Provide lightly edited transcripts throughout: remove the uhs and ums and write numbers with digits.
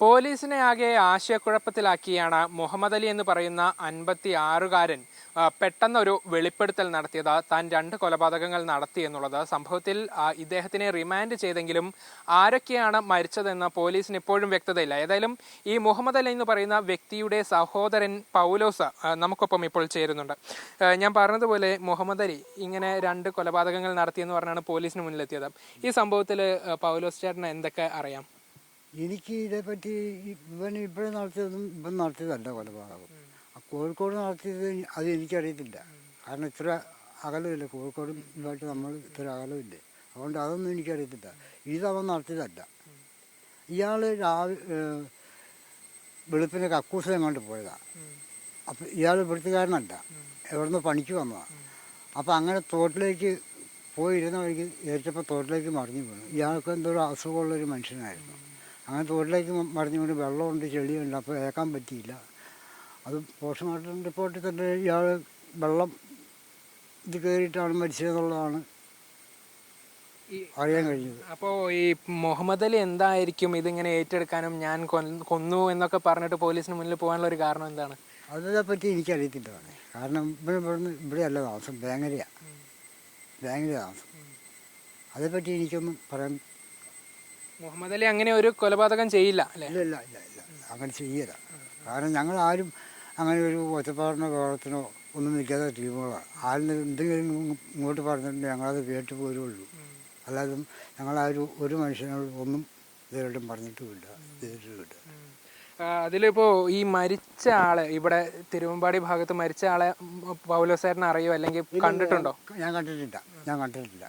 പോലീസിനെ ആകെ ആശയക്കുഴപ്പത്തിലാക്കിയാണ് മുഹമ്മദ് അലി എന്ന് പറയുന്ന 56-കാരൻ പെട്ടെന്നൊരു വെളിപ്പെടുത്തൽ നടത്തിയത്. താൻ 2 കൊലപാതകങ്ങൾ നടത്തി എന്നുള്ളത്. സംഭവത്തിൽ ഇദ്ദേഹത്തിനെ റിമാൻഡ് ചെയ്തെങ്കിലും ആരൊക്കെയാണ് മരിച്ചതെന്ന് പോലീസിന് ഇപ്പോഴും വ്യക്തതയില്ല. ഏതായാലും ഈ മുഹമ്മദ് അലി എന്ന് പറയുന്ന വ്യക്തിയുടെ സഹോദരൻ പൗലോസ് നമുക്കൊപ്പം ഇപ്പോൾ ചേരുന്നുണ്ട്. ഞാൻ പറഞ്ഞതുപോലെ മുഹമ്മദ് അലി ഇങ്ങനെ 2 കൊലപാതകങ്ങൾ നടത്തിയെന്ന് പറഞ്ഞാണ് പോലീസിന് മുന്നിലെത്തിയത്. ഈ സംഭവത്തിൽ പൗലോസ് ചേട്ടന് എന്തൊക്കെ അറിയാം? എനിക്ക് ഇതേപ്പറ്റി ഇപ്പോഴും നടത്തിയതല്ല കൊലപാതകം. കോഴിക്കോട് നടത്തിയത് അത് എനിക്കറിയത്തില്ല. കാരണം ഇത്ര അകലമില്ല, കോഴിക്കോടും ഇതുമായിട്ട് നമ്മൾ ഇത്ര അകലമില്ലേ, അതുകൊണ്ട് അതൊന്നും എനിക്കറിയത്തില്ല. ഇതവൻ നടത്തിയതല്ല. ഇയാൾ വെളുപ്പിന് കക്കൂസ് എങ്ങോട്ട് പോയതാണ്. അപ്പം ഇയാൾ വൃത്തിക്കാരനല്ല, എവിടുന്ന് പണിക്ക് വന്നതാണ്. അപ്പം അങ്ങനെ തോട്ടിലേക്ക് പോയിരുന്ന വഴിക്ക് ഏറ്റപ്പോൾ തോട്ടിലേക്ക് മറിഞ്ഞു വീണു. ഇയാൾക്ക് എന്തോ ഒരു അസുഖമുള്ളൊരു മനുഷ്യനായിരുന്നു. അങ്ങനെ തോട്ടിലേക്ക് മറിഞ്ഞു വീണ് വെള്ളമുണ്ട്, ചെളിയുണ്ട്. അപ്പോൾ ഏക്കാൻ പറ്റിയില്ല. അത് പോസ്റ്റ്മോർട്ടം റിപ്പോർട്ടിൽ തന്നെ ഇയാൾ വെള്ളം ഇത് കയറിയിട്ടാണ് മരിച്ചതെന്നുള്ളതാണ് അറിയാൻ കഴിഞ്ഞത്. അപ്പോൾ ഈ മുഹമ്മദ് അലി എന്തായിരിക്കും ഇതിങ്ങനെ ഏറ്റെടുക്കാനും ഞാൻ കൊന്നു എന്നൊക്കെ പറഞ്ഞിട്ട് പോലീസിന് മുന്നിൽ പോകാനുള്ള ഒരു കാരണം എന്താണ്? അതിനെപ്പറ്റി എനിക്കറിയത്തില്ല. കാരണം ഇവിടെയല്ല താമസം, ബാങ്കരയാണ് താമസം. അതേപ്പറ്റി എനിക്കൊന്നും പറയാൻ. മുഹമ്മദ് അലി അങ്ങനെ ഒരു കൊലപാതകം ചെയ്യില്ല അല്ലേ? ഇല്ല ഇല്ല ഇല്ല ഇല്ല അങ്ങനെ ചെയ്യില്ല. കാരണം ഞങ്ങളാരും അങ്ങനെ ഒരു ഒറ്റപ്പാടിനോ കോളത്തിനോ ഒന്നും നിൽക്കാത്ത ടീമുകളാണ്. ആരും എന്തെങ്കിലും ഇങ്ങോട്ട് പറഞ്ഞിട്ടുണ്ടെങ്കിൽ ഞങ്ങളത് കേട്ട് പോരുള്ളൂ. അല്ലാതെ ഞങ്ങളാരും ഒരു മനുഷ്യനോട് ഒന്നും ഇതുവരെയായിട്ടും പറഞ്ഞിട്ടുമില്ല, ചെയ്തിട്ടുമില്ല. അതിലിപ്പോ ഈ മരിച്ച ആള് ഇവിടെ തിരുവമ്പാടി ഭാഗത്ത് മരിച്ച ആളെ പൗലോസ് ചേട്ടനെ അറിയോ അല്ലെങ്കിൽ കണ്ടിട്ടുണ്ടോ? ഞാൻ കണ്ടിട്ടില്ല.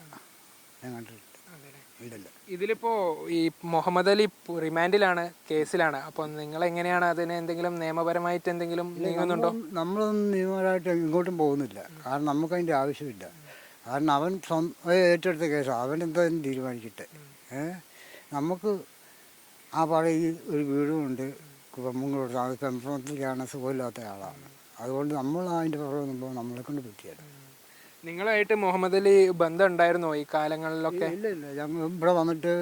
ഇതിലിപ്പോ ഈ മുഹമ്മദ് അലി റിമാൻഡിലാണ്, കേസിലാണ്. അപ്പോൾ നിങ്ങൾ എങ്ങനെയാണ് അതിന് എന്തെങ്കിലും നിയമപരമായിട്ട് എന്തെങ്കിലും നീങ്ങുന്നുണ്ടോ? നമ്മളൊന്നും നിയമപരമായിട്ട് ഇങ്ങോട്ടും പോകുന്നില്ല. കാരണം നമുക്ക് അതിൻ്റെ ആവശ്യമില്ല. കാരണം അവൻ ഏറ്റെടുത്ത കേസ് അവൻ എന്തായാലും തീരുമാനിക്കട്ടെ. നമുക്ക് ആ പഴയ ഒരു വീടുമുണ്ട്, കുടുംബങ്ങളുണ്ട്. അത് പെമ്പറത്തിലാണ്, സുഖമില്ലാത്ത ആളാണ്. അതുകൊണ്ട് നമ്മൾ അതിൻ്റെ പുറകെ നിൽക്കുമ്പോൾ നമ്മളെ കൊണ്ട് പറ്റിയല്ല. നിങ്ങളായിട്ട് മുഹമ്മദ് അലി ബന്ധം ഉണ്ടായിരുന്നോ ഈ കാലങ്ങളിലൊക്കെ? ഇല്ല ഇല്ല, ഞങ്ങൾ ഇവിടെ വന്നിട്ട്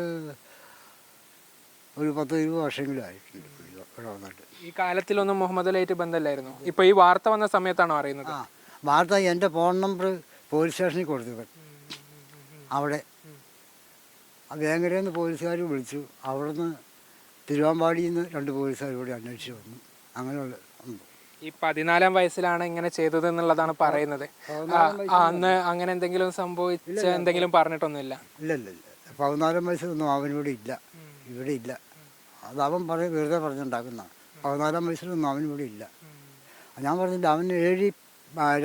ഒരു 10-20 വർഷമെങ്കിലും ആയിട്ടുണ്ട് ഇവിടെ വന്നിട്ട്. ഈ കാലത്തിലൊന്നും മുഹമ്മദ് അലി ആയിട്ട് ബന്ധമില്ലായിരുന്നു. ഇപ്പോൾ ഈ വാർത്ത വന്ന സമയത്താണോ അറിയുന്നത്? വാർത്ത എൻ്റെ ഫോൺ നമ്പർ പോലീസ് സ്റ്റേഷനിൽ കൊടുത്തു. അവിടെ വേങ്ങരയിൽ നിന്ന് പോലീസുകാർ വിളിച്ചു. അവിടെ നിന്ന് തിരുവാമ്പാടിയിൽ നിന്ന് 2 പോലീസുകാർ കൂടി അന്വേഷിച്ച് വന്നു. അങ്ങനെയുള്ള ഈ 14-ാം വയസ്സിലാണ് ഇങ്ങനെ ചെയ്തത് എന്നുള്ളതാണ് പറയുന്നത്. അന്ന് അങ്ങനെ എന്തെങ്കിലും സംഭവിച്ച എന്തെങ്കിലും പറഞ്ഞിട്ടൊന്നുമില്ല? ഇല്ല ഇല്ല ഇല്ല, 14-ാം വയസ്സിലൊന്നും അവനിവിടെ ഇല്ല, ഇവിടെ ഇല്ല. അത് അവൻ വെറുതെ പറഞ്ഞുണ്ടാക്കുന്നതാണ്. 14-ാം വയസ്സിലൊന്നും അവനിവിടെ ഇല്ല. ഞാൻ പറഞ്ഞില്ല, അവൻ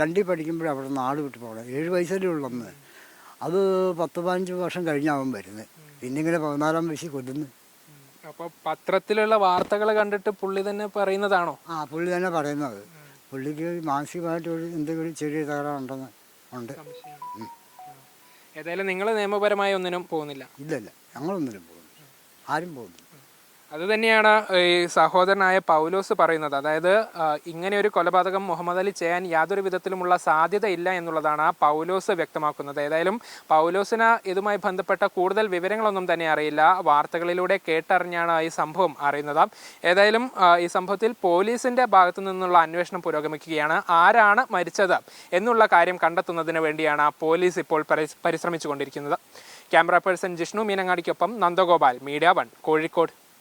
2 പഠിക്കുമ്പോഴേ അവിടെ നാട് വിട്ട് പോകണം. 7 വയസ്സല്ലേ ഉള്ളന്ന്. അത് 10-15 വർഷം കഴിഞ്ഞാൽ അവൻ വരുന്നത്. പിന്നെ ഇങ്ങനെ 14-ാം വയസ്സിൽ കൊല്ലുന്നു. അപ്പോൾ പത്രത്തിലുള്ള വാർത്തകൾ കണ്ടിട്ട് പുള്ളി തന്നെ പറയുന്നതാണോ? പുള്ളി തന്നെ പറയുന്നത്. പുള്ളിക്ക് മാനസികമായിട്ട് എന്തെങ്കിലും ചെറിയ തകരാറുണ്ടെന്ന് ഉണ്ട്. ഏതായാലും നിങ്ങൾ നിയമപരമായി ഒന്നിനും പോകുന്നില്ല? ഇല്ല ഇല്ല, ഞങ്ങളൊന്നിനും പോകുന്നില്ല, ആരും പോകുന്നില്ല. അതുതന്നെയാണ് ഈ സഹോദരനായ പൗലോസ് പറയുന്നത്. അതായത് ഇങ്ങനെ ഒരു കൊലപാതകം മുഹമ്മദ് അലി ചെയ്യാൻ യാതൊരു വിധത്തിലുമുള്ള സാധ്യതയില്ല എന്നുള്ളതാണ് പൗലോസ് വ്യക്തമാക്കുന്നത്. ഏതായാലും പൗലോസിന് ഇതുമായി ബന്ധപ്പെട്ട കൂടുതൽ വിവരങ്ങളൊന്നും തന്നെ അറിയില്ല. വാർത്തകളിലൂടെ കേട്ടറിഞ്ഞാണ് ഈ സംഭവം അറിയുന്നത്. ഏതായാലും ഈ സംഭവത്തിൽ പോലീസിന്റെ ഭാഗത്തു നിന്നുള്ള അന്വേഷണം പുരോഗമിക്കുകയാണ്. ആരാണ് മരിച്ചത് എന്നുള്ള കാര്യം കണ്ടെത്തുന്നതിന് വേണ്ടിയാണ് പോലീസ് ഇപ്പോൾ പരിശ്രമിച്ചു കൊണ്ടിരിക്കുന്നത്. ക്യാമറ പേഴ്സൺ ജിഷ്ണു മീനങ്ങാടിക്കൊപ്പം നന്ദഗോപാൽ, മീഡിയ 1, കോഴിക്കോട്.